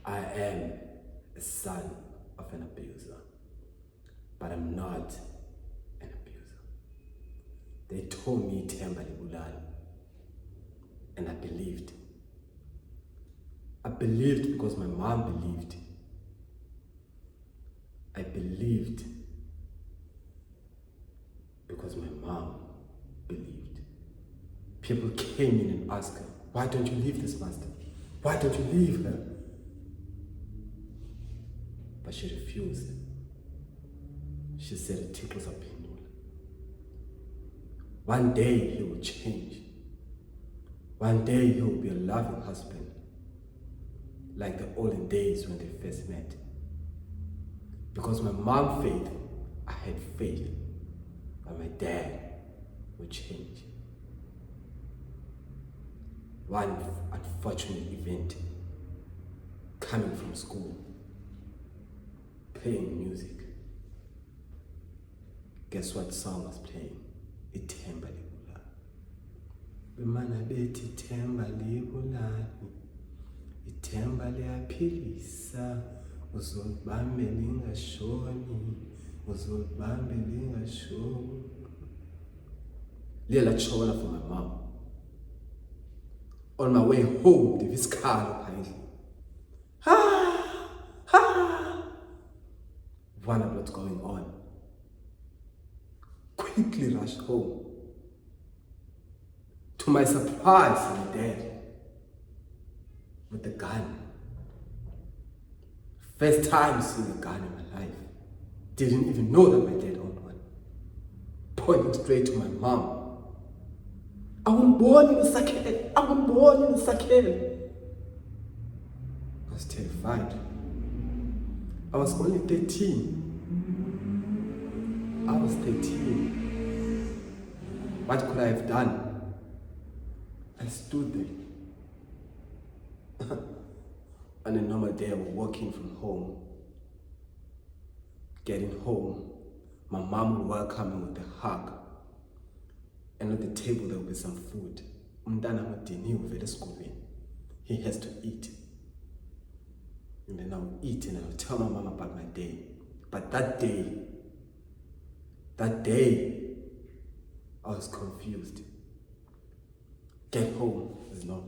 I am a son of an abuser, but I'm not an abuser. They told me Themba libulala, and I believed. I believed because my mom believed. I believed because my mom believed. People came in and asked her, why don't you leave this master? Why don't you leave her? But she refused. She said it tickles her pendula. One day he will change. One day he will be a loving husband, like the olden days when they first met. Because my mom faith, I had faith that my dad would change. One unfortunate event, coming from school, playing music. Guess what song was playing? Themba libulala. Bemana bethi Themba libulala, Themba liyaphilisa, uzolibambe lingashoni, uzolibambe lingashoni. Liye latshona for my mom. On my way home, the viskalo phandle. Wondered what's going on. Quickly rushed home. To my surprise, my dad with a gun. First time seeing a gun in my life. Didn't even know that my dad owned one. Pointing straight to my mom. I was born in a sakele. I was born in a sakele. I was terrified. I was only 13. I was 13. What could I have done? I stood there. On a normal day, I was walking from home. Getting home, my mom would welcome me with a hug. And at the table, there would be some food. Umntana mudiniwe vele esikolweni. He has to eat. And then I would eat and I would tell my mom about my day. But that day, I was confused. Get home is not.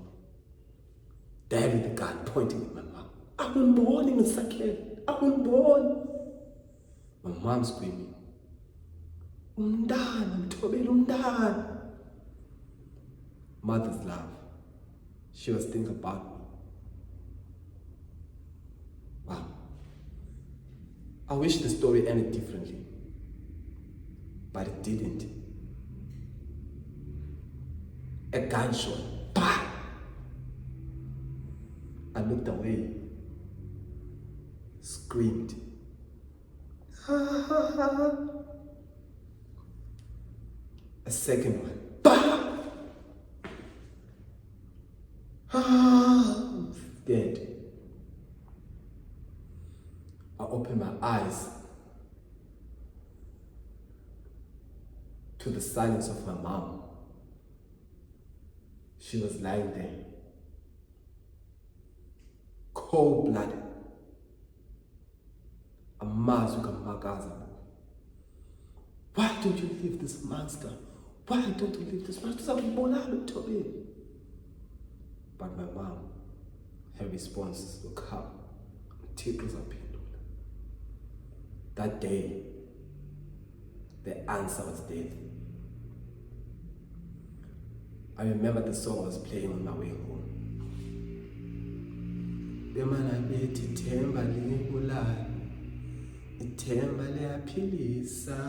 Dad with the gun pointing at my mom. I was born in a sakhe. I was born. My mom screaming. Umntana, Mthobela umntana. Mother's love. She was thinking about me. Wow. I wish the story ended differently, but it didn't. A gunshot. Bah! I looked away, screamed. A second one. Bah! Dead. I opened my eyes to the silence of my mom. She was lying there, cold-blooded. Amazwi kamakaza. Why don't you leave this monster? Why don't you leave this monster? But my mom, her responses will come. Tickles her pendula. That day, the answer was death. I remember the song was playing on my way home. Bemana bethi Themba libulala, Themba liyaphilisa,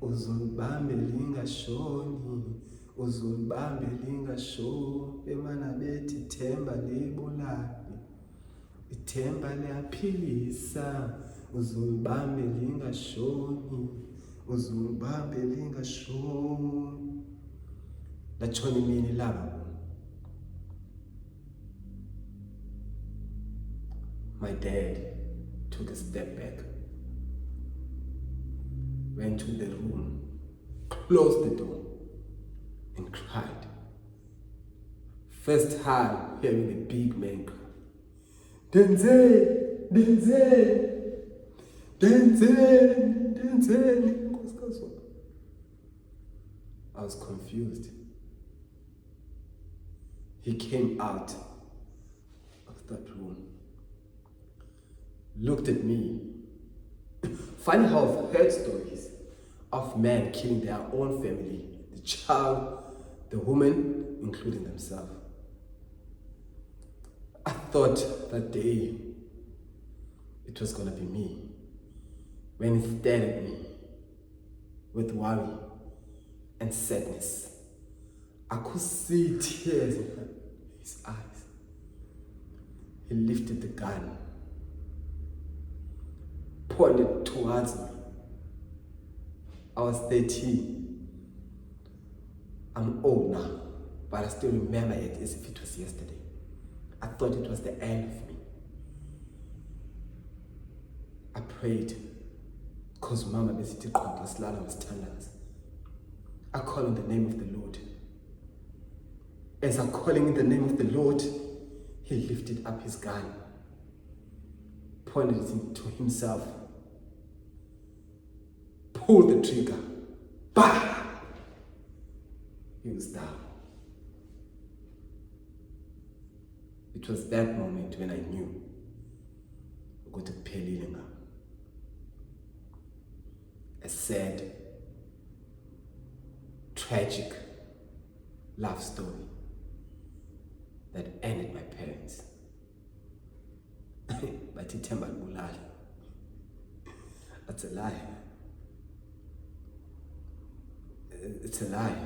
uzolibambe lingashoni, uzolibambe lingashoni. Bemana bethi Themba libulala, Themba liyaphilisa, uzolibambe lingashoni, uzolibambe lingashoni. Latshona imini ilanga. My dad took a step back, went to the room, closed the door, and cried. First time hearing a big man cry. Denzeni. I was confused. He came out of that room, looked at me. Funny how I've heard stories of men killing their own family, the child, the woman, including themselves. I thought that day it was gonna be me when he stared at me with worry and sadness. I could see tears in his eyes. He lifted the gun, pointed towards me. I was 13. I'm old now, but I still remember it as if it was yesterday. I thought it was the end of me. I prayed, because Mama visited Qondaslala was standards. I call on the name of the Lord. As I'm calling in the name of the Lord, he lifted up his gun, pointed it to himself, pulled the trigger, bah! He was down. It was that moment when I knew I got to Pelilinga. A sad, tragic love story that ended my parents. But Ithemba libulala. That's a lie. It's a lie.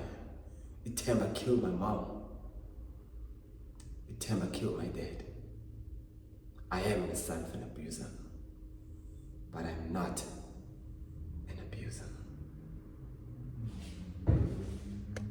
Ithemba killed my mom. Ithemba killed my dad. I am the son of an abuser, but I'm not